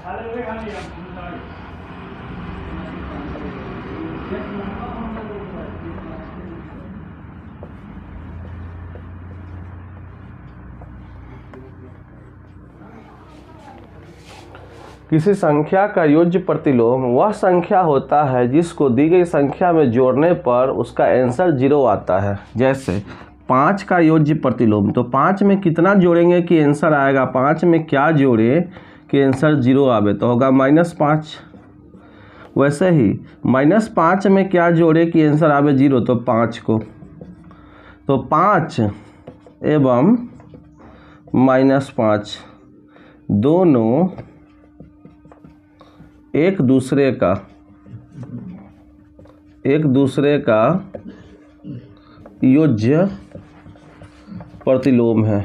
किसी संख्या का योज्य प्रतिलोम वह संख्या होता है जिसको दी गई संख्या में जोड़ने पर उसका आंसर 0 आता है। जैसे 5 का योज्य प्रतिलोम, तो 5 में कितना जोड़ेंगे कि आंसर आएगा, 5 में क्या जोड़े कि आंसर 0 आवे, तो होगा -5। वैसे ही -5 में क्या जोड़े कि आंसर आवे 0, तो 5 को, तो 5 एवं -5 दोनों एक दूसरे का योज्य प्रतिलोम है।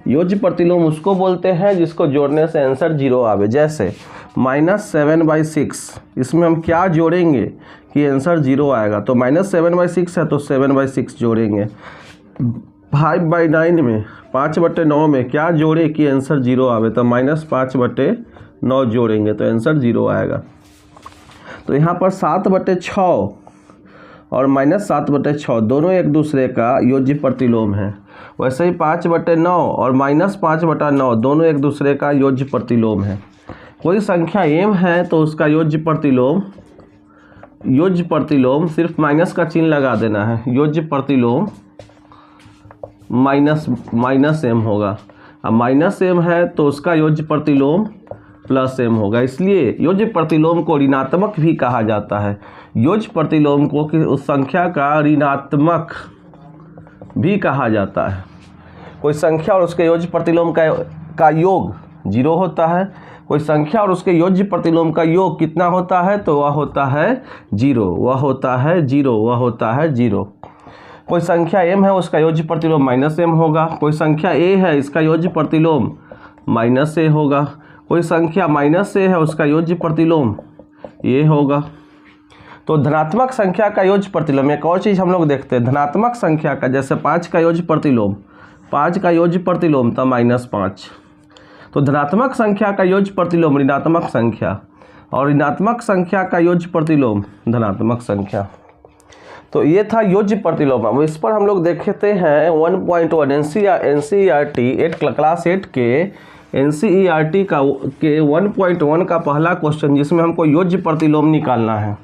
योज्य प्रतिलोम उसको बोलते हैं जिसको जोड़ने से आंसर 0 आवे। जैसे -7/6, इसमें हम क्या जोड़ेंगे कि आंसर 0 आएगा, तो -7/6 है तो 7/6 जोड़ेंगे। 5/9 में 5/9 में क्या जोड़े कि आंसर 0 आवे, तो -5/9 जोड़ेंगे तो आंसर 0 आएगा। तो यहाँ पर 7/6 और -7/6 दोनों एक दूसरे का योज्य प्रतिलोम है। वैसे ही 5/9 और -5/9 दोनों एक दूसरे का योज्य प्रतिलोम है। कोई संख्या m है तो उसका योज्य प्रतिलोम सिर्फ माइनस का चिन्ह लगा देना है, योज्य प्रतिलोम -m होगा। अब -m है तो उसका योज्य प्रतिलोम +m होगा। इसलिए योज्य प्रतिलोम को ऋणात्मक भी कहा जाता है। योज्य प्रतिलोम को उस संख्या का ऋणात्मक भी कहा जाता है। कोई संख्या और उसके योज्य प्रतिलोम का योग 0 होता है। कोई संख्या और उसके योज्य प्रतिलोम का योग कितना होता है, तो वह होता है 0, वह होता है 0, वह होता है 0। कोई संख्या m है उसका योज्य प्रतिलोम -m होगा। कोई संख्या a है इसका योज्य प्रतिलोम -a होगा। कोई संख्या -a है उसका योज्य प्रतिलोम ये होगा। तो धनात्मक संख्या का योज्य प्रतिलोम, एक और चीज़ हम लोग देखते हैं, धनात्मक संख्या का, जैसे 5 का योज्य प्रतिलोम, 5 का योज्य प्रतिलोम था -5। तो धनात्मक संख्या का योज्य प्रतिलोम ऋणात्मक संख्या, और ऋणात्मक संख्या का योज्य प्रतिलोम धनात्मक संख्या। तो ये था योज्य प्रतिलोम। अब इस पर हम लोग देखते हैं 1.1 NCERT क्लास 8 के NCERT के 1.1 का पहला क्वेश्चन, जिसमें हमको योज्य प्रतिलोम निकालना है।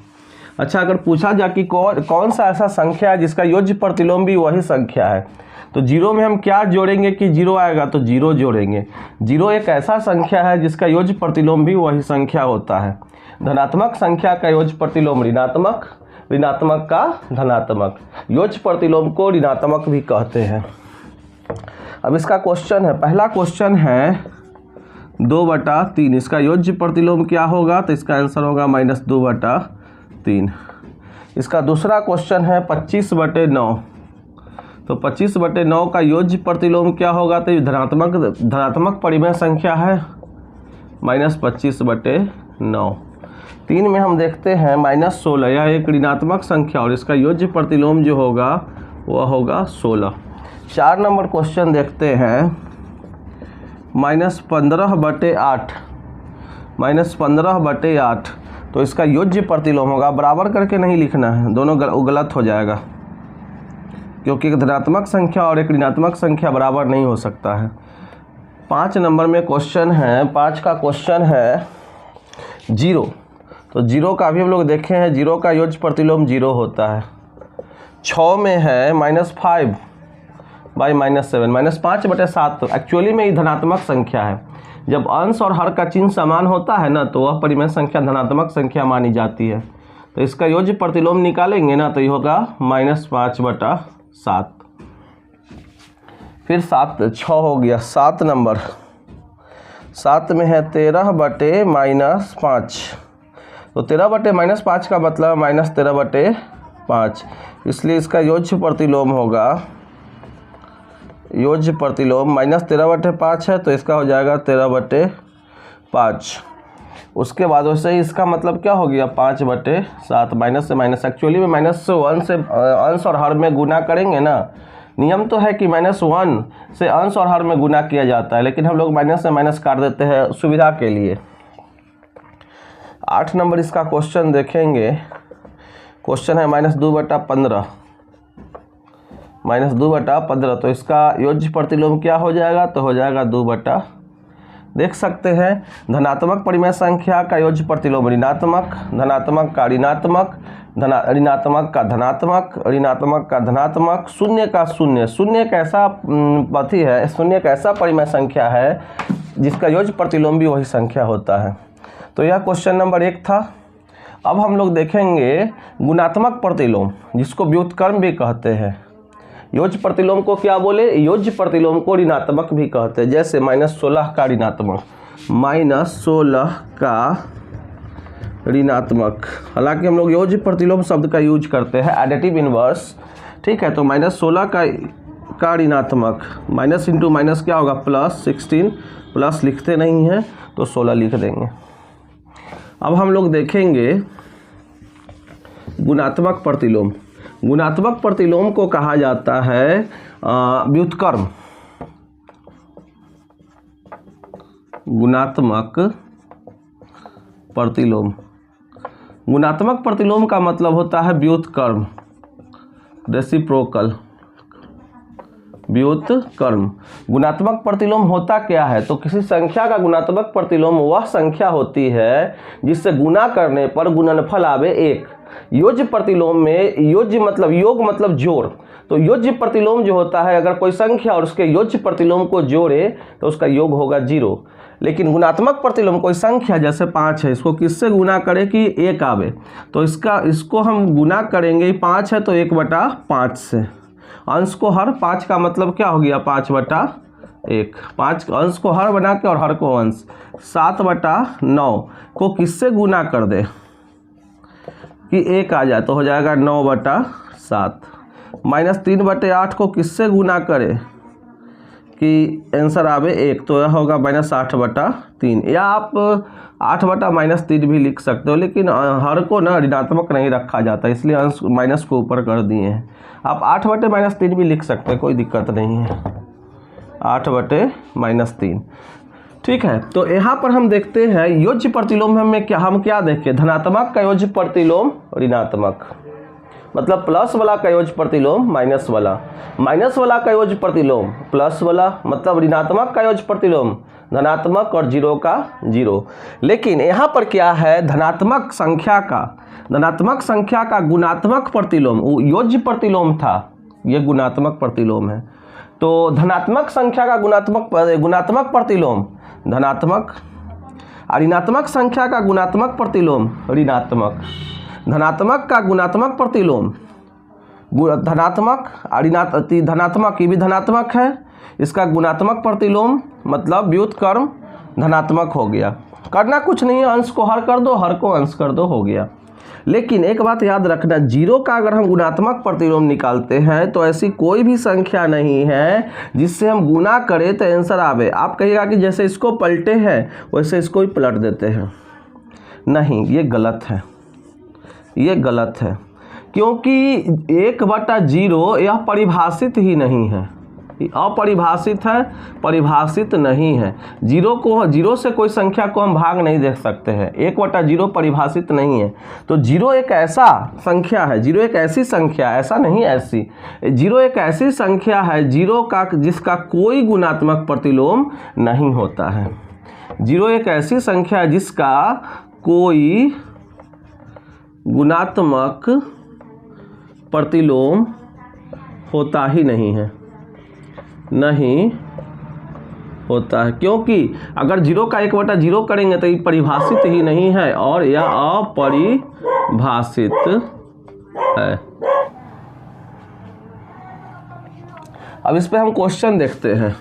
अच्छा, अगर पूछा जाए कि कौन सा ऐसा संख्या है जिसका योज्य प्रतिलोम भी वही संख्या है, तो 0 में हम क्या जोड़ेंगे कि 0 आएगा, तो 0 जोड़ेंगे। 0 एक ऐसा संख्या है जिसका योज्य प्रतिलोम भी वही संख्या होता है। धनात्मक संख्या का योज्य प्रतिलोम ऋणात्मक, ऋणात्मक का धनात्मक, योज्य प्रतिलोम को ऋणात्मक भी कहते हैं। अब इसका क्वेश्चन है, पहला क्वेश्चन है 2/3, इसका योज्य प्रतिलोम क्या होगा, तो इसका आंसर होगा -2/3। इसका दूसरा क्वेश्चन है 25/9, तो 25/9 का योज्य प्रतिलोम क्या होगा, तो ये धनात्मक परिमेय संख्या है -25/9। 3 में हम देखते हैं -16, यह एक ऋणात्मक संख्या और इसका योज्य प्रतिलोम जो होगा वह होगा 16। 4 नंबर क्वेश्चन देखते हैं -15/8, -15/8, तो इसका योज्य प्रतिलोम होगा, बराबर करके नहीं लिखना है, दोनों गलत हो जाएगा, क्योंकि एक धनात्मक संख्या और एक ऋणात्मक संख्या बराबर नहीं हो सकता है। 5 नंबर में क्वेश्चन है, 5 का क्वेश्चन है 0, तो 0 का भी हम लोग देखे हैं, 0 का योज्य प्रतिलोम 0 होता है। 6 में है -5/-7, -5/7, एक्चुअली में ये धनात्मक संख्या है। जब अंश और हर का चिन्ह समान होता है ना, तो वह परिमेय संख्या धनात्मक संख्या मानी जाती है। तो इसका योज्य प्रतिलोम निकालेंगे ना, तो ये होगा -5/7। फिर 6 हो गया। 7 नंबर, 7 में है 13/-5, तो 13/-5 का मतलब -13/5, इसलिए इसका योज्य प्रतिलोम होगा, योज्य प्रतिलोम -13/5 है तो इसका हो जाएगा 13/5। उसके बाद वैसे ही इसका मतलब क्या हो गया 5/7, माइनस से माइनस, एक्चुअली में -1 से अंश और हर में गुना करेंगे ना। नियम तो है कि -1 से अंश और हर में गुना किया जाता है, लेकिन हम लोग माइनस से माइनस काट देते हैं सुविधा के लिए। 8 नंबर इसका क्वेश्चन देखेंगे। क्वेश्चन है -2/15, -2/15। तो इसका योज्य प्रतिलोम क्या हो जाएगा? तो हो जाएगा 2/। देख सकते हैं धनात्मक परिमेय संख्या का योज्य प्रतिलोम ऋणात्मक, धनात्मक का ऋणात्मक, ऋणात्मक का धनात्मक, ऋणात्मक का धनात्मक, शून्य का शून्य। शून्य एक ऐसा पथी है, शून्य एक ऐसा परिमेय संख्या है जिसका योज्य प्रतिलोम भी वही संख्या होता है। तो यह क्वेश्चन नंबर 1 था। अब हम लोग देखेंगे गुणात्मक प्रतिलोम, जिसको व्युत्क्रम भी कहते हैं। योज्य प्रतिलोम को क्या बोले? योज्य प्रतिलोम को ऋणात्मक भी कहते हैं। जैसे -16 का ऋणात्मक, -16 का ऋणात्मक। हालांकि हम लोग योज्य प्रतिलोम शब्द का यूज करते हैं, एडिटिव इनवर्स, ठीक है। तो -16 का ऋणात्मक, माइनस इंटू माइनस क्या होगा? +16, प्लस लिखते नहीं हैं तो 16 लिख देंगे। अब हम लोग देखेंगे गुणात्मक प्रतिलोम। गुणात्मक प्रतिलोम को कहा जाता है व्युत्क्रम। गुणात्मक प्रतिलोम, गुणात्मक प्रतिलोम का मतलब होता है व्युत्क्रम, रेसिप्रोकल, व्युत्क्रम। गुणात्मक प्रतिलोम होता क्या है? तो किसी संख्या का गुणात्मक प्रतिलोम वह संख्या होती है जिससे गुणा करने पर गुणनफल आवे 1। योज्य प्रतिलोम में योज्य मतलब योग मतलब जोड़, तो योज्य प्रतिलोम जो होता है अगर कोई संख्या और उसके योज्य प्रतिलोम को जोड़े तो उसका योग होगा 0। लेकिन गुणात्मक प्रतिलोम कोई संख्या जैसे 5 है, इसको किससे गुना करें कि 1 आवे, तो इसको हम गुना करेंगे। 5 है तो 1/5 से, अंश को हर, 5 का मतलब क्या हो गया? 5/1। 5 अंश को हर बना के और हर को अंश, 7/9 को किससे गुना कर दे कि 1 आ जाए, तो हो जाएगा 9/7। -3/8 को किससे गुना करे कि आंसर आवे 1, तो यह होगा -8/3। या आप 8/-3 भी लिख सकते हो, लेकिन हर को ना ऋणात्मक नहीं रखा जाता, इसलिए अंश माइनस को ऊपर कर दिए हैं। आप 8/-3 भी लिख सकते हैं, कोई दिक्कत नहीं है। 8/-3, ठीक है। तो यहाँ पर हम देखते हैं योज्य प्रतिलोम में हम क्या देखें? धनात्मक का योज्य प्रतिलोम ऋणात्मक, मतलब प्लस वाला का योज्य प्रतिलोम माइनस वाला, माइनस वाला का योज्य प्रतिलोम प्लस वाला, मतलब ऋणात्मक का योज्य प्रतिलोम धनात्मक और 0 का 0। लेकिन यहाँ पर क्या है? धनात्मक संख्या का गुणात्मक प्रतिलोम योज्य प्रतिलोम था, ये गुणात्मक प्रतिलोम है। तो धनात्मक संख्या का गुणात्मक प्रतिलोम धनात्मक, ऋणात्मक संख्या का गुणात्मक प्रतिलोम ऋणात्मक, धनात्मक का गुणात्मक प्रतिलोम धनात्मक, धनात्मक, ये भी धनात्मक है, इसका गुणात्मक प्रतिलोम मतलब व्युत्क्रम धनात्मक हो गया। करना कुछ नहीं है, अंश को हर कर दो, हर को अंश कर दो, हो गया। लेकिन एक बात याद रखना, 0 का अगर हम गुणात्मक प्रतिलोम निकालते हैं तो ऐसी कोई भी संख्या नहीं है जिससे हम गुना करें तो आंसर आवे। आप कहिएगा कि जैसे इसको पलटे हैं वैसे इसको ही पलट देते हैं, नहीं, ये गलत है, ये गलत है, क्योंकि 1/0 यह परिभाषित ही नहीं है, अपरिभाषित है, परिभाषित नहीं है। 0 से कोई संख्या को हम भाग नहीं देख सकते हैं, 1/0 परिभाषित नहीं है। तो 0 एक ऐसा संख्या है, 0 एक ऐसी संख्या, ऐसा नहीं ऐसी, 0 एक ऐसी संख्या है 0 का जिसका कोई गुणात्मक प्रतिलोम नहीं होता है। 0 एक ऐसी संख्या है जिसका कोई गुणात्मक प्रतिलोम होता ही नहीं है, नहीं होता है, क्योंकि अगर 0 का 1/0 करेंगे तो ये परिभाषित ही नहीं है और यह अपरिभाषित है। अब इस पे हम क्वेश्चन देखते हैं।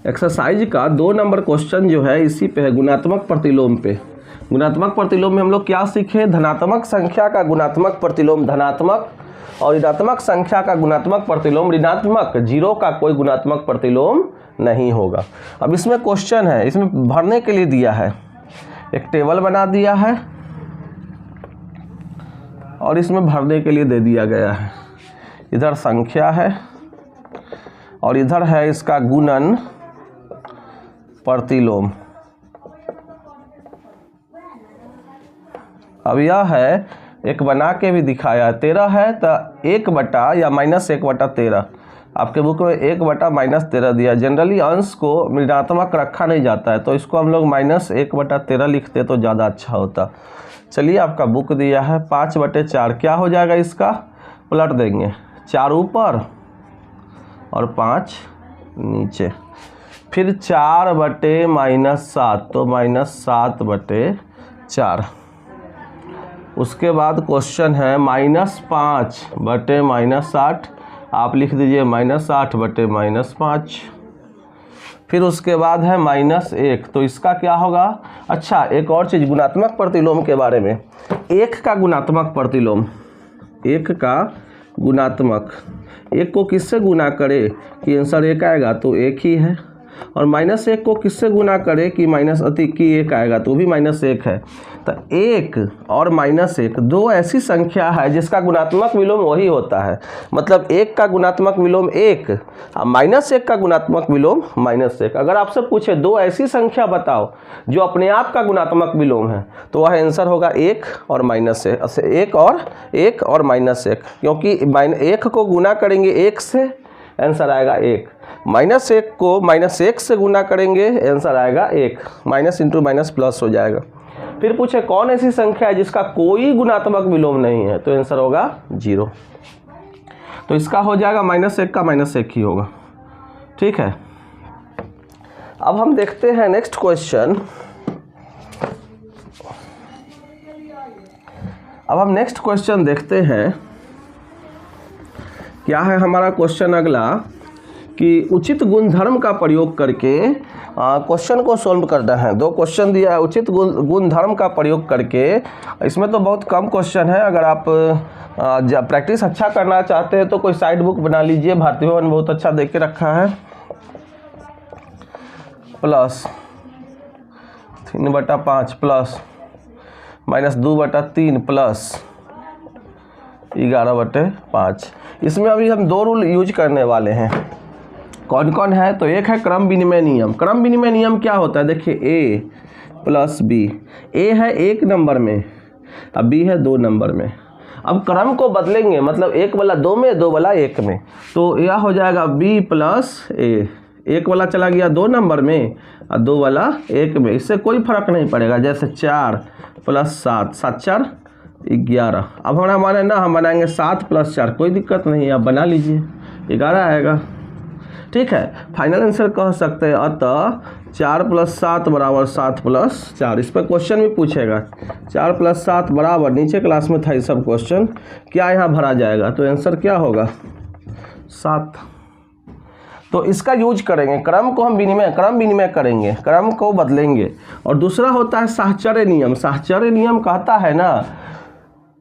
एक्सरसाइज का 2 नंबर क्वेश्चन जो है इसी पे है, गुणात्मक प्रतिलोम पे। गुणात्मक प्रतिलोम में हम लोग क्या सीखे? धनात्मक संख्या का गुणात्मक प्रतिलोम धनात्मक और ऋणात्मक संख्या का गुणात्मक प्रतिलोम ऋणात्मक। 0 का कोई गुणात्मक प्रतिलोम नहीं होगा। अब इसमें क्वेश्चन है, इसमें भरने के लिए दिया है, एक टेबल बना दिया है और इसमें भरने के लिए दे दिया गया है। इधर संख्या है और इधर है इसका गुणन प्रतिलोम। अब यह है, एक बना के भी दिखाया है, 13 है तो 1 बटा या -1/13, आपके बुक में 1 बटा -13 दिया। जनरली अंश को ऋणात्मक रखा नहीं जाता है, तो इसको हम लोग -1/13 लिखते तो ज़्यादा अच्छा होता। चलिए, आपका बुक दिया है 5/4, क्या हो जाएगा इसका, पलट देंगे, 4 ऊपर और 5 नीचे, फिर 4 बटे -7 तो -7/4। उसके बाद क्वेश्चन है -5 बटे -8, आप लिख दीजिए -8 बटे -5। फिर उसके बाद है -1, तो इसका क्या होगा। अच्छा, एक और चीज़ गुणात्मक प्रतिलोम के बारे में, 1 का गुणात्मक प्रतिलोम, 1 का गुणात्मक, 1 को किससे गुना करे कि आंसर 1 आएगा, तो 1 ही है। और -1 को किससे गुना करे कि -1 आएगा, तो भी -1 है। तो 1 और -1 दो ऐसी संख्या है जिसका गुणात्मक विलोम वही होता है। मतलब 1 का गुणात्मक विलोम 1 और -1 का गुणात्मक विलोम -1। अगर आपसे पूछे दो ऐसी संख्या बताओ जो अपने आप का गुणात्मक विलोम है, तो वह आंसर होगा 1 और -1, 1 और -1, क्योंकि 1 को गुना करेंगे 1 से, आंसर आएगा 1। -1 को -1 से गुना करेंगे, आंसर आएगा 1। माइनस इंटू माइनस प्लस हो जाएगा। फिर पूछे कौन ऐसी संख्या है जिसका कोई गुणात्मक विलोम नहीं है, तो आंसर होगा 0। तो इसका हो जाएगा -1 का -1 ही होगा। ठीक है, अब हम देखते हैं नेक्स्ट क्वेश्चन। अब हम नेक्स्ट क्वेश्चन देखते हैं, क्या है हमारा क्वेश्चन अगला, कि उचित गुणधर्म का प्रयोग करके क्वेश्चन को सॉल्व करना है। 2 क्वेश्चन दिया है, उचित गुणधर्म का प्रयोग करके। इसमें तो बहुत कम क्वेश्चन है, अगर आप प्रैक्टिस अच्छा करना चाहते हैं तो कोई साइड बुक बना लीजिए, भारतीय भवन बहुत अच्छा दे के रखा है। Plus 3/5 plus -2/3 plus 11/5। इसमें अभी हम 2 रूल यूज करने वाले हैं। कौन कौन है, तो एक है क्रम विनिमय नियम। क्रम विनिमय नियम क्या होता है, देखिए A + B, A है 1 नंबर में, अब B है 2 नंबर में। अब क्रम को बदलेंगे, मतलब 1 वाला 2 में, 2 वाला 1 में, तो यह हो जाएगा B + A। 1 वाला चला गया 2 नंबर में और 2 वाला 1 में, इससे कोई फर्क नहीं पड़ेगा। जैसे 4 + 7, 7 × 4 = 11। अब हमारा मान है ना, हम बनाएंगे 7 + 4, कोई दिक्कत नहीं है, आप बना लीजिए, 11 आएगा। ठीक है, फाइनल आंसर कह सकते हैं। अतः 4 + 7 = 7 + 4। इस पर क्वेश्चन भी पूछेगा, 4 + 7 बराबर, नीचे क्लास में था ये सब क्वेश्चन, क्या यहाँ भरा जाएगा, तो आंसर क्या होगा 7। तो इसका यूज करेंगे, क्रम को हम क्रम विनिमय करेंगे, क्रम को बदलेंगे। और दूसरा होता है साहचर्य नियम। साहचर्य नियम कहता है ना,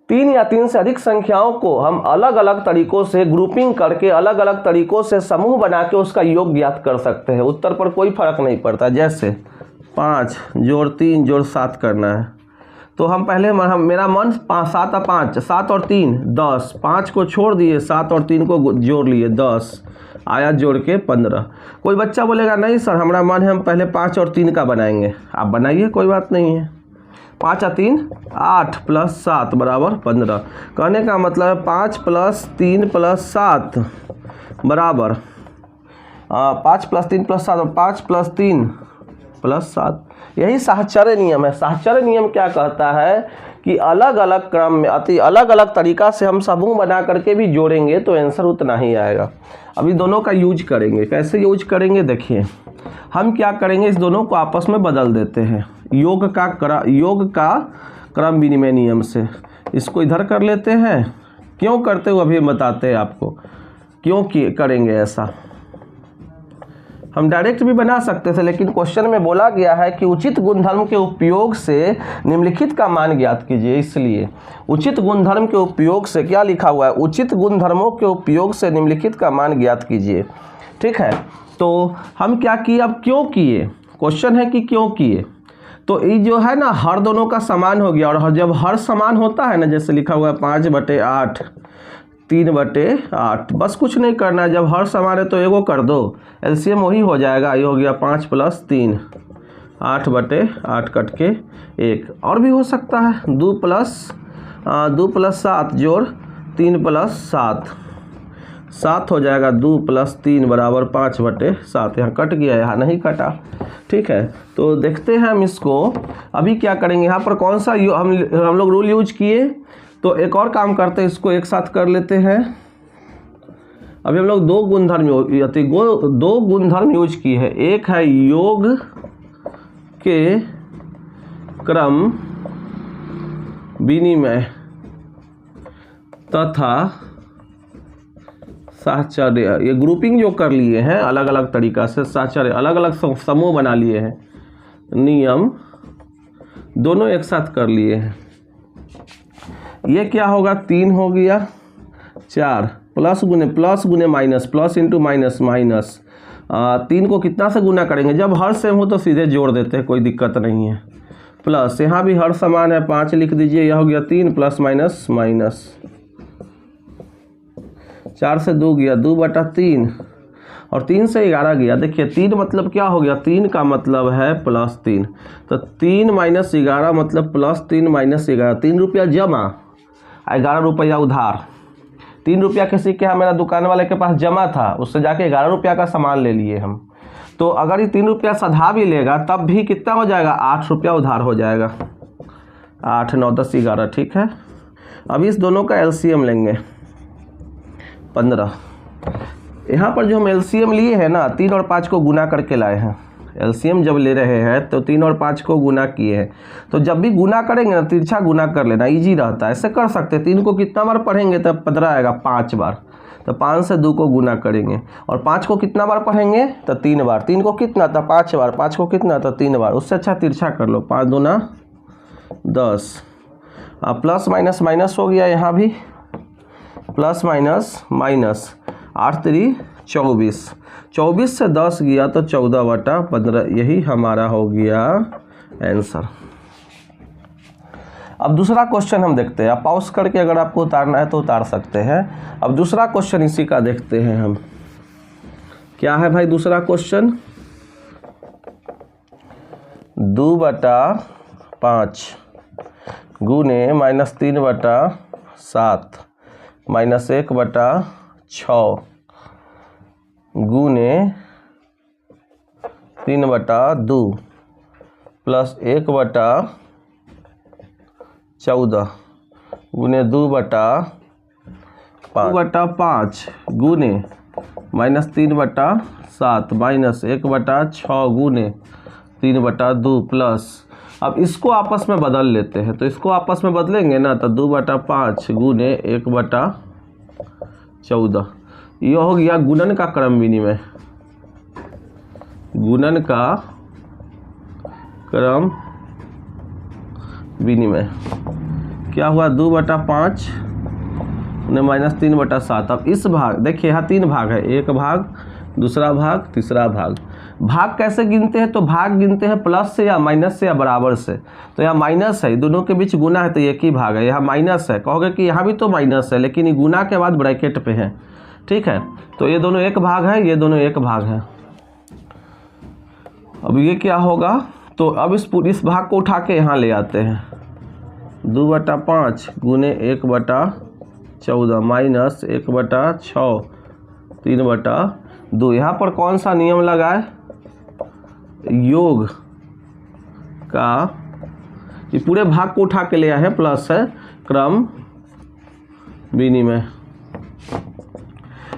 3 या 3 से अधिक संख्याओं को हम अलग अलग तरीकों से ग्रुपिंग करके, अलग अलग तरीकों से समूह बना के उसका योग ज्ञात कर सकते हैं। उत्तर पर कोई फर्क नहीं पड़ता। जैसे 5 + 3 + 7 करना है, तो हम पहले मेरा मन 7 और 5, 7 और 3 10, 5 को छोड़ दिए, 7 और 3 को जोड़ लिए, 10 आया, जोड़ के 15। कोई बच्चा बोलेगा नहीं सर, हमारा मन है हम पहले 5 और 3 का बनाएंगे, आप बनाइए, कोई बात नहीं है। 5 और 3 8 + 7 = 15। कहने का मतलब है 5 + 3 + 7 बराबर 5 + 3 + 7, 5 + 3 + 7। यही साहचर्य नियम है। साहचर्य नियम क्या कहता है कि अलग अलग क्रम में, अलग अलग तरीका से हम समूह बना करके भी जोड़ेंगे तो आंसर उतना ही आएगा। अभी दोनों का यूज करेंगे। कैसे यूज करेंगे, देखिए हम क्या करेंगे, इस दोनों को आपस में बदल देते हैं योग का क्रम विनिमय नियम से। इसको इधर कर लेते हैं, क्यों करते हो अभी बताते हैं आपको, क्यों करेंगे ऐसा। हम डायरेक्ट भी बना सकते थे, लेकिन क्वेश्चन में बोला गया है कि उचित गुणधर्म के उपयोग से निम्नलिखित का मान ज्ञात कीजिए। इसलिए उचित गुणधर्म के उपयोग से, क्या लिखा हुआ है, उचित गुणधर्मों के उपयोग से निम्नलिखित का मान ज्ञात कीजिए। ठीक है, तो हम क्या किए, अब क्यों किए, क्वेश्चन है कि क्यों किए। तो ये जो है ना, हर दोनों का समान हो गया, और जब हर समान होता है ना, जैसे लिखा हुआ है 5/8 3/8, बस कुछ नहीं करना है। जब हर समान है तो एगो कर दो, एलसीएम वही हो जाएगा। ये हो गया 5 + 3 8/8 कट के 1। और भी हो सकता है 2 + 7 जोड़ 3 + 7 हो जाएगा। 2 + 3 = 5/7। यहाँ कट गया, यहाँ नहीं कटा। ठीक है, तो देखते हैं हम इसको। अभी क्या करेंगे, यहाँ पर कौन सा हम लोग रूल यूज किए, तो एक और काम करते हैं, इसको एक साथ कर लेते हैं। अभी हम लोग दो गुणधर्म यूज किए हैं। एक है योग के क्रम विनिमय तथा साहचर्य। ये ग्रुपिंग जो कर लिए हैं अलग अलग तरीका से, साहचर्य अलग अलग समूह बना लिए हैं, नियम दोनों एक साथ कर लिए हैं। ये क्या होगा, 3 हो गया, 4 प्लस गुने minus, plus into minus minus. 3 को कितना से गुना करेंगे, जब हर सेम हो तो सीधे जोड़ देते हैं, कोई दिक्कत नहीं है। प्लस यहाँ भी हर समान है, 5 लिख दीजिए, यह हो गया 3 प्लस माइनस माइनस। 4 से 2 गया 2/3 और 3 से 11 गया। देखिए 3 मतलब क्या हो गया, 3 का मतलब है +3, तो 3 - 11 मतलब +3 - 11। 3 रुपया जमा, 11 रुपया उधार। 3 रुपया के सिक्के मेरा दुकान वाले के पास जमा था, उससे जाके 11 रुपया का सामान ले लिए हम। तो अगर ये 3 रुपया सधा भी लेगा तब भी कितना हो जाएगा, 8 रुपया उधार हो जाएगा। 8 9 10 11। ठीक है, अब इस दोनों का एलसीएम लेंगे 15। यहाँ पर जो हम एलसीएम लिए हैं ना, 3 और 5 को गुना करके लाए हैं। एलसीएम जब ले रहे हैं तो 3 और 5 को गुना किए हैं, तो जब भी गुना करेंगे ना तिरछा गुना कर लेना, इजी रहता है। ऐसे कर सकते हैं, 3 को कितना बार पढ़ेंगे तब 15 आएगा, 5 बार। तो 5 से 2 को गुना करेंगे, और 5 को कितना बार पढ़ेंगे तो 3 बार। 3 को कितना था, 5 बार। 5 को कितना था, 3 बार। उससे अच्छा तिरछा कर लो, 5 दूना 10। प्लस माइनस माइनस हो गया, यहाँ भी प्लस माइनस माइनस। 8 3 24। 24 से 10 गया तो 14/15। यही हमारा हो गया आंसर। अब दूसरा क्वेश्चन हम देखते हैं। आप पॉज करके अगर आपको उतारना है तो उतार सकते हैं। अब दूसरा क्वेश्चन इसी का देखते हैं हम। क्या है भाई दूसरा क्वेश्चन, 2/5 गुने -3/7 -1/6 गुने 3/2 प्लस 1/14 गुने 2/5 2/5 गुने -3/7 -1/6 गुने 3/2 प्लस, अब इसको आपस में बदल लेते हैं। तो इसको आपस में बदलेंगे ना, तो 2/5 गुने 1/14। यह हो गया गुणन का क्रम विनिमय। गुणन का क्रम विनिमय क्या हुआ, 2/5 -3/7। अब इस भाग, देखिए यहाँ 3 भाग है, एक भाग, दूसरा भाग, तीसरा भाग। भाग कैसे गिनते हैं, तो भाग गिनते हैं प्लस से या माइनस से या बराबर से। तो यहाँ माइनस है, दोनों के बीच गुना है तो एक ही भाग है। यहाँ माइनस है, कहोगे कि यहाँ भी तो माइनस है, लेकिन ये गुना के बाद ब्रैकेट पे है। ठीक है, तो ये दोनों एक भाग है, ये दोनों एक भाग है। अब ये क्या होगा, तो अब इस भाग को उठा के यहाँ ले आते हैं। 2/5 गुने 1/14 माइनस 1/6 3/2। यहाँ पर कौन सा नियम लगाए, योग का, ये पूरे भाग को उठा के ले आए हैं, प्लस है क्रम विनिमय।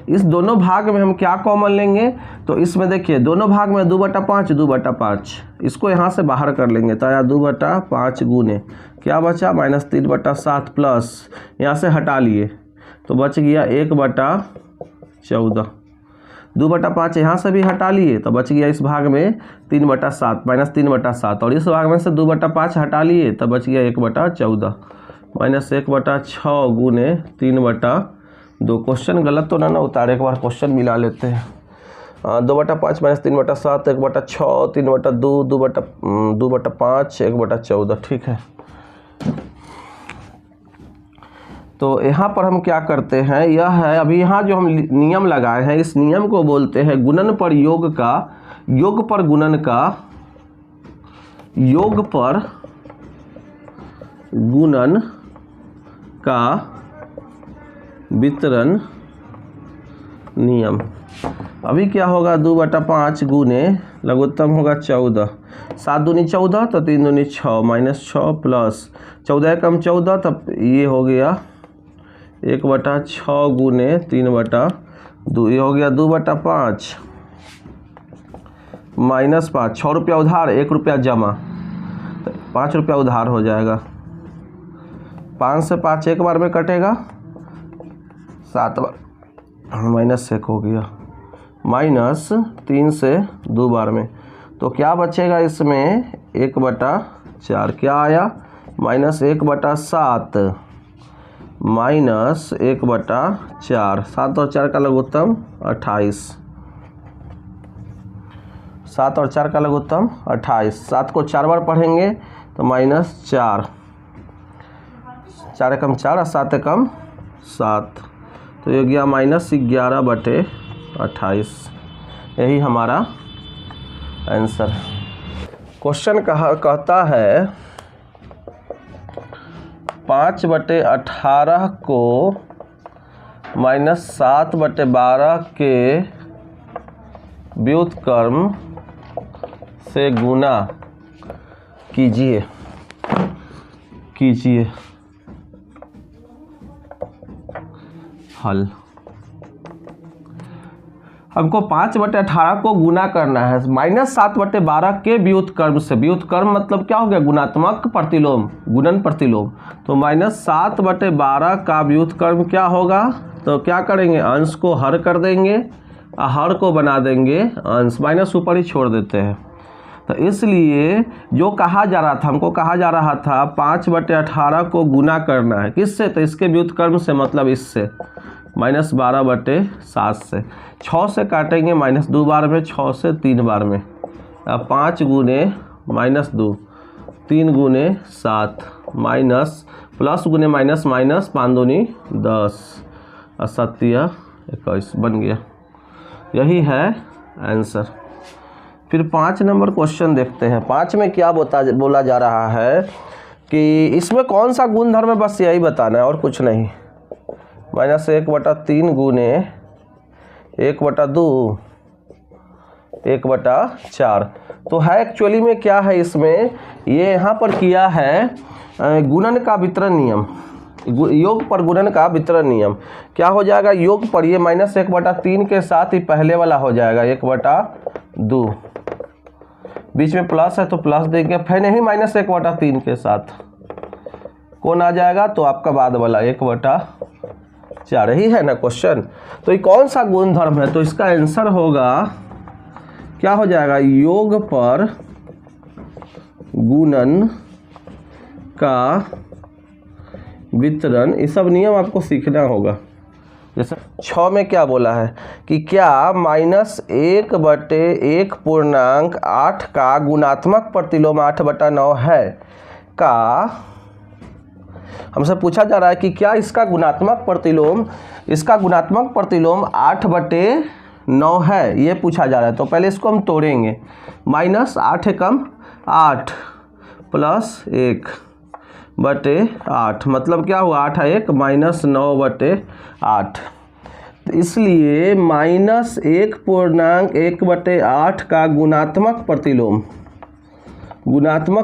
इस दोनों भाग में हम क्या कॉमन लेंगे, तो इसमें देखिए दोनों भाग में 2/5 2/5, इसको यहाँ से बाहर कर लेंगे। तो यहाँ 2/5 गुने क्या बचा, -3/7 प्लस यहाँ से हटा लिए तो बच गया 1/14। 2/5 यहाँ से भी हटा लिए तो बच गया इस भाग में 3/7 -3/7, और इस भाग में से 2/5 हटा लिए तो बच गया 1/14 -1/6 गुने 3/2। क्वेश्चन गलत तो ना उतारे, एक बार क्वेश्चन मिला लेते हैं। 2/5 -3/7 1/6 3/2 2/5 1/14। ठीक है, तो यहाँ पर हम क्या करते हैं, यह है अभी यहाँ जो हम नियम लगाए हैं, इस नियम को बोलते हैं गुणन पर योग का, योग पर गुणन का योग पर गुणन का वितरण नियम। अभी क्या होगा, 2/5 गुने लघुत्तम होगा 14, 7 दूनी 14 तो 3 दूनी 6 -6 प्लस 14 एकम 14 तब ये हो गया 1/6 गुने 3/2, ये हो गया 2/5 -5, 6 रुपया उधार 1 रुपया जमा, 5 रुपया उधार हो जाएगा। 5 से 5 एक बार में कटेगा, 7 बार -1 हो गया, -3 से 2 बार में, तो क्या बचेगा इसमें 1/4 क्या आया, -1/7 -1/4, 7 और 4 का लघुत्तम 28, 7 और 4 का लघुत्तम 28, 7 को 4 बार पढ़ेंगे तो -4, 4 एकम 4 और 7 एकम 7, तो ये गया -11/28। यही हमारा आंसर। क्वेश्चन कहता है 5/18 को -7/12 के व्युत्क्रम से गुणा कीजिए। हल। हमको 5/18 को गुना करना है -7/12 के व्युत्क्रम से। व्युत्क्रम मतलब क्या हो गया, गुणात्मक प्रतिलोम, गुणन प्रतिलोम। तो -7/12 का व्युत्क्रम क्या होगा, तो क्या करेंगे, अंश को हर कर देंगे, हर को बना देंगे अंश, माइनस ऊपर ही छोड़ देते हैं। तो इसलिए जो कहा जा रहा था, हमको कहा जा रहा था 5/18 को गुना करना है किससे, तो इसके व्युत्क्रम से, मतलब इससे -12/7 से। 6 से काटेंगे -2 बार में, 6 से 3 बार में, अब 5 गुने -2, 3 गुने 7, माइनस प्लस गुने माइनस, 5 दूनी 10 और 7 21 बन गया। यही है आंसर। फिर 5 नंबर क्वेश्चन देखते हैं। 5 में क्या बोला जा रहा है कि इसमें कौन सा गुणधर्म है, बस यही बताना है और कुछ नहीं। -1/3 गुने 1/2 1/4, तो है एक्चुअली में क्या है इसमें, ये यहाँ पर किया है गुणन का वितरण नियम, योग पर गुणन का वितरण नियम। क्या हो जाएगा, योग पर ये -1/3 के साथ ही पहले वाला हो जाएगा 1/2, बीच में प्लस है तो प्लस देंगे, फिर नहीं -1/3 के साथ कौन आ जाएगा, तो आपका बाद वाला 1/4 ही है ना क्वेश्चन। तो ये कौन सा गुणधर्म है, तो इसका आंसर होगा, क्या हो जाएगा, योग पर गुणन का वितरण। ये सब नियम आपको सीखना होगा। जैसे 6 में क्या बोला है कि क्या -1/1 का गुणात्मक प्रतिलोम 8/9 है का, हमसे पूछा जा रहा है कि क्या इसका गुणात्मक प्रतिलोम 8/9 है, ये पूछा जा रहा है। तो पहले इसको हम तोड़ेंगे, -8 एकम 8 प्लस 1/8, मतलब क्या हुआ, 8 1 -9/8। तो इसलिए -1/1 का गुणात्मक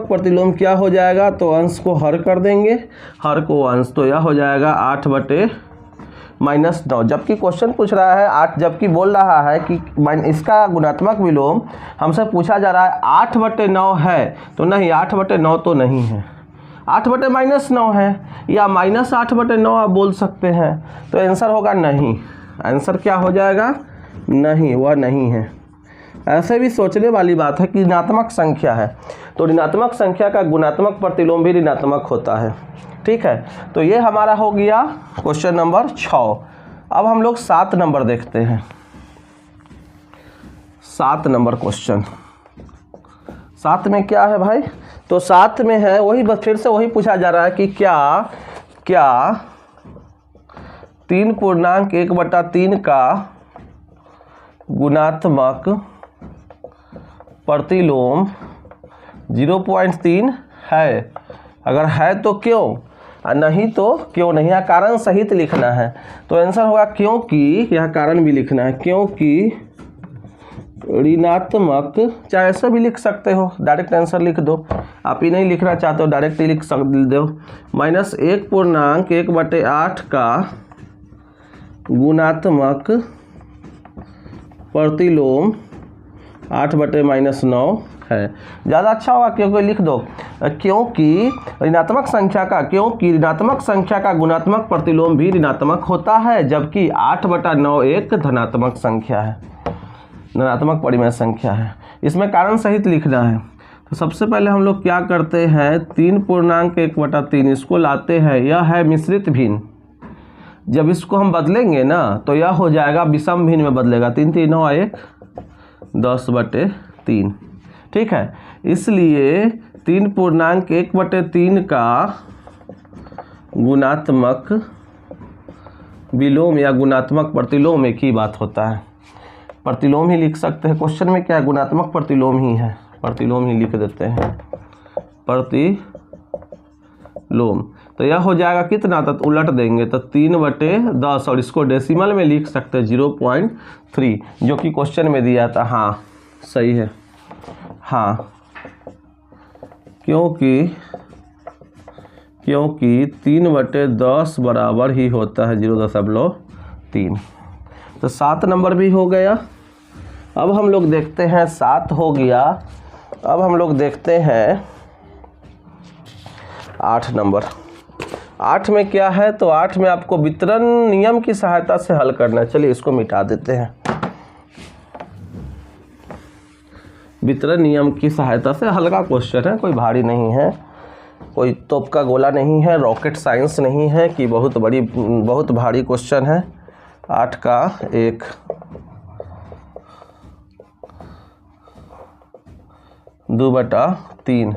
प्रतिलोम क्या हो जाएगा, तो अंश को हर कर देंगे, हर को अंश, तो यह हो जाएगा 8/9। जबकि क्वेश्चन पूछ रहा है 8, जबकि बोल रहा है कि इसका गुणात्मक विलोम हमसे पूछा जा रहा है 8/9 है, तो नहीं 8/9 तो नहीं है, 8/-9 है, या -8/9 आप बोल सकते हैं। तो आंसर होगा नहीं। आंसर क्या हो जाएगा, नहीं, वह नहीं है। ऐसे भी सोचने वाली बात है कि ऋणात्मक संख्या है, तो ऋणात्मक संख्या का गुणात्मक प्रतिलोम भी ऋणात्मक होता है। ठीक है, तो ये हमारा हो गया क्वेश्चन नंबर 6। अब हम लोग 7 नंबर देखते हैं। 7 नंबर क्वेश्चन, 7 में क्या है भाई, तो 7 में है वही, बस फिर से वही पूछा जा रहा है कि क्या 3/1/3 का गुणात्मक प्रतिलोम 0.3 है, अगर है तो क्यों, और नहीं तो क्यों नहीं। यहाँ कारण सहित लिखना है, तो आंसर होगा क्योंकि, यहाँ कारण भी लिखना है, क्योंकि ऋणात्मक, चाहे ऐसा भी लिख सकते हो, डायरेक्ट आंसर लिख दो, आप ही नहीं लिखना चाहते हो डायरेक्ट ही लिख दो। -1/1/8 का गुणात्मक प्रतिलोम 8/-9 है। ज़्यादा अच्छा होगा क्योंकि लिख दो, क्योंकि ऋणात्मक संख्या का गुणात्मक प्रतिलोम भी ऋणात्मक होता है, जबकि 8/9 एक धनात्मक संख्या है, धनात्मक परिमेय संख्या है। इसमें कारण सहित लिखना है। तो सबसे पहले हम लोग क्या करते हैं, 3.1/3 इसको लाते हैं, यह है मिश्रित भिन्न। जब इसको हम बदलेंगे ना तो यह हो जाएगा विषम भिन्न में बदलेगा, 3 3 9 1 10/3, ठीक है। इसलिए 3.1/3 का गुणात्मक विलोम या गुणात्मक प्रतिलोम एक ही बात होता है, प्रतिलोम ही लिख सकते हैं। क्वेश्चन में क्या है, गुणात्मक प्रतिलोम ही है, प्रतिलोम ही लिख देते हैं, प्रतिलोम। तो यह हो जाएगा कितना, तो उलट देंगे तो 3/10, और इसको डेसिमल में लिख सकते हैं 0.3, जो कि क्वेश्चन में दिया था। हाँ सही है, हाँ, क्योंकि 3/10 बराबर ही होता है 0.3। तो 7 नंबर भी हो गया। अब हम लोग देखते हैं, 7 हो गया। अब हम लोग देखते हैं 8 नंबर। 8 में क्या है, तो 8 में आपको वितरण नियम की सहायता से हल करना है। चलिए इसको मिटा देते हैं। वितरण नियम की सहायता से, हल्का क्वेश्चन है, कोई भारी नहीं है, कोई तोप का गोला नहीं है, रॉकेट साइंस नहीं है कि बहुत भारी क्वेश्चन है। 8 का 1 2/3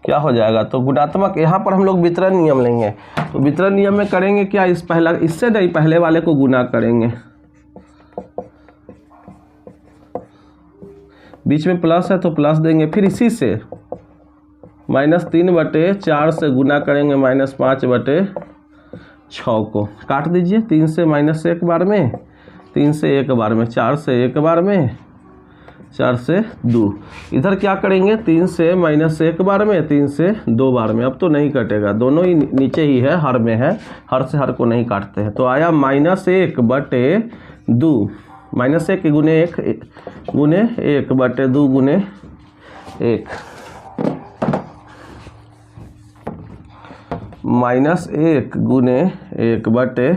क्या हो जाएगा, तो गुणात्मक, यहाँ पर हम लोग वितरण नियम लेंगे। तो वितरण नियम में करेंगे क्या, इससे नहीं, पहले वाले को गुना करेंगे, बीच में प्लस है तो प्लस देंगे, फिर इसी से -3/4 से गुना करेंगे, -5/6 को काट दीजिए, 3 से -1 बार में, 3 से 1 बार में, 4 से 1 बार में, 4 से 2। इधर क्या करेंगे, 3 से -1 बार में, 3 से 2 बार में। अब तो नहीं कटेगा, दोनों ही नीचे ही है, हर में है, हर से हर को नहीं काटते हैं। तो आया -1/2, -1 गुने 1 गुने 1/2 गुने 1, -1 गुने 1 बटे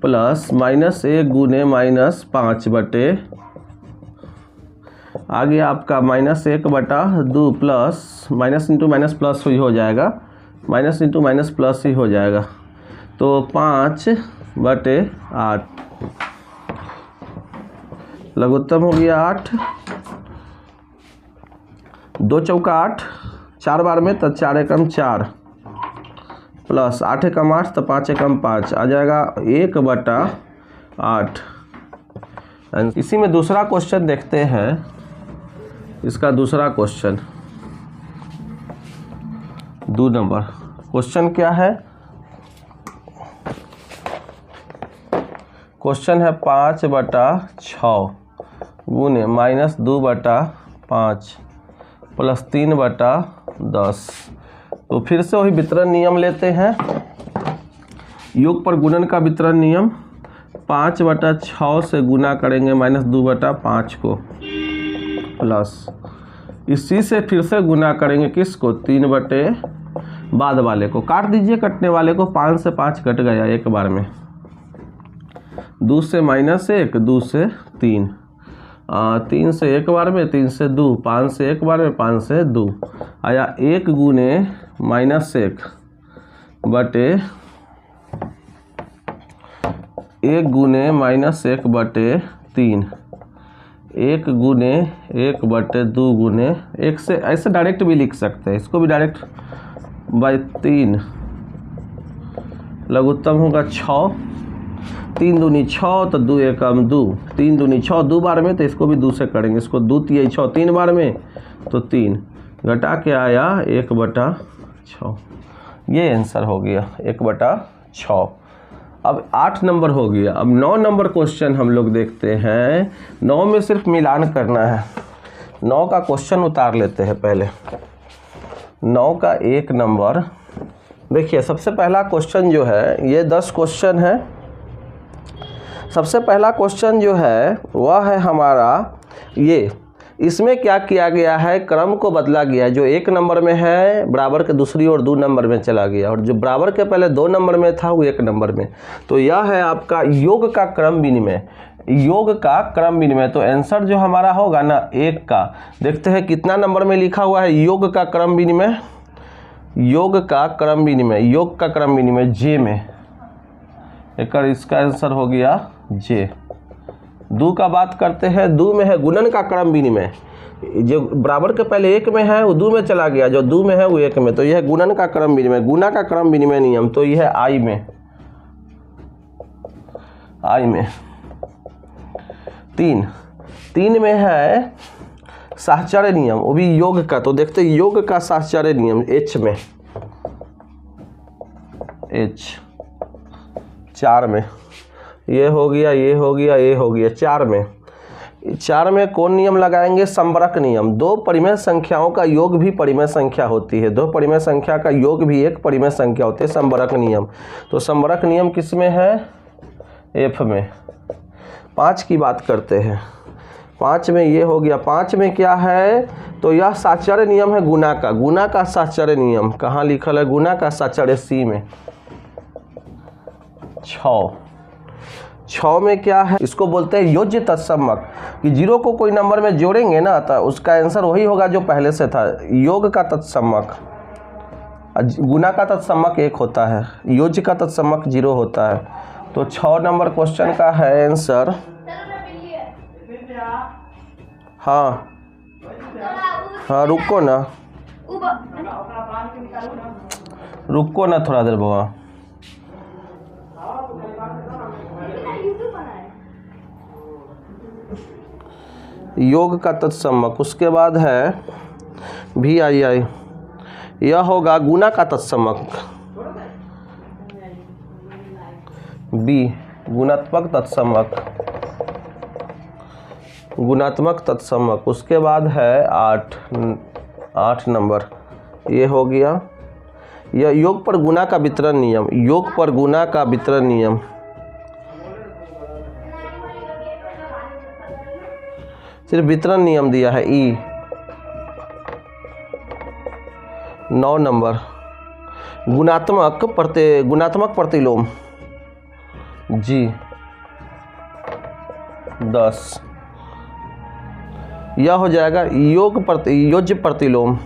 प्लस -1 गुने -5/, आगे आपका -1/2 plus minus into minus plus ही हो जाएगा, माइनस इंटू माइनस प्लस ही हो जाएगा। तो 5/8 लघुत्तम हो गया 8, 2 चौका 8, 4 बार में तो 4 एकम 4 प्लस 8 एकम 8 तो 5 एकम 5 आ जाएगा 1/8। इसी में दूसरा क्वेश्चन देखते हैं। इसका दूसरा क्वेश्चन 2 नंबर क्वेश्चन क्या है, क्वेश्चन है 5/6 गुने -2/5 प्लस 3/10। तो फिर से वही वितरण नियम लेते हैं, योग पर गुणन का वितरण नियम। 5/6 से गुना करेंगे -2/5 को, प्लस इसी से फिर से गुना करेंगे किसको, 3 बाद वाले को काट दीजिए, कटने वाले को 5 से 5 कट गया एक बार में, 2 से -1 2 से 3, 3 से 1 बार में, 3 से 2, 5 से 1 बार में, 5 से 2 आया 1 गुने -1 बटे 1 गुने -1/3, 1 गुने 1/2 गुने 1 से, ऐसे डायरेक्ट भी लिख सकते हैं, इसको भी डायरेक्ट /3 लघुत्तम होगा 6, 3 दूनी 6 तो 2 एकम 2, 3 दूनी 6 2 बार में, तो इसको भी 2 से करेंगे, इसको 2 तिया 6 3 बार में तो 3, घटा के आया 1/6। ये आंसर हो गया 1/6। अब 8 नंबर हो गया। अब 9 नंबर क्वेश्चन हम लोग देखते हैं। 9 में सिर्फ मिलान करना है। 9 का क्वेश्चन उतार लेते हैं पहले। 9 का 1 नंबर देखिए, सबसे पहला क्वेश्चन जो है, ये 10 क्वेश्चन है। सबसे पहला क्वेश्चन जो है वह है हमारा ये, इसमें क्या किया गया है, क्रम को बदला गया है। जो 1 नंबर में है बराबर के दूसरी ओर 2 नंबर में चला गया, और जो बराबर के पहले 2 नंबर में था वो 1 नंबर में। तो यह है आपका योग का क्रम विनिमय, योग का क्रम विनिमय। तो आंसर जो हमारा होगा ना 1 का, देखते हैं कितना नंबर में लिखा हुआ है योग का क्रम विनिमय, योग का क्रम विनिमय, योग का क्रम विनिमय जे में, इसका आंसर हो गया जे। 2 का बात करते हैं। 2 में है गुणन का क्रम विनिमय, जो बराबर के पहले 1 में है वो 2 में चला गया, जो 2 में है वो 1 में, तो यह गुणन का क्रम विनिमय, गुना का क्रम विनिमय नियम, तो यह आई में, आई में। 3 में है साहचर्य नियम, वो भी योग का, तो देखते हैं योग का साहचर्य नियम एच में, एच 4 में, ये हो गया, ये हो गया, ये हो गया। 4 में कौन नियम लगाएंगे, संबरक नियम। 2 परिमेय संख्याओं का योग भी परिमेय संख्या होती है, 2 परिमेय संख्या का योग भी एक परिमेय संख्या होती है, संबरक नियम। तो संबरक नियम किस में है, एफ में। 5 की बात करते हैं। 5 में ये हो गया। 5 में क्या है, तो यह साहचर्य नियम है गुना का, गुना का साहचर्य नियम कहाँ लिखल है, गुना का साहचर्य सी में। 6 में क्या है, इसको बोलते हैं योज्य तत्समक, कि 0 को कोई नंबर में जोड़ेंगे ना तो उसका आंसर वही होगा जो पहले से था, योग का तत्समक। गुना का तत्समक 1 होता है, योज्य का तत्समक 0 होता है। तो 6 नंबर क्वेश्चन का है आंसर, हाँ हाँ रुको ना, रुको ना थोड़ा देर बाबा। योग का तत्समक, उसके बाद है भी आई, यह होगा गुना का तत्समक, बी गुणात्मक तत्समक, गुणात्मक तत्समक। उसके बाद है 8 नंबर, ये हो गया यह योग पर गुना का वितरण नियम, योग पर गुना का वितरण नियम। सिर्फ वितरण नियम दिया है ई। 9 नंबर गुणात्मक प्रतिलोम जी 10, यह हो जाएगा योज्य प्रतिलोम।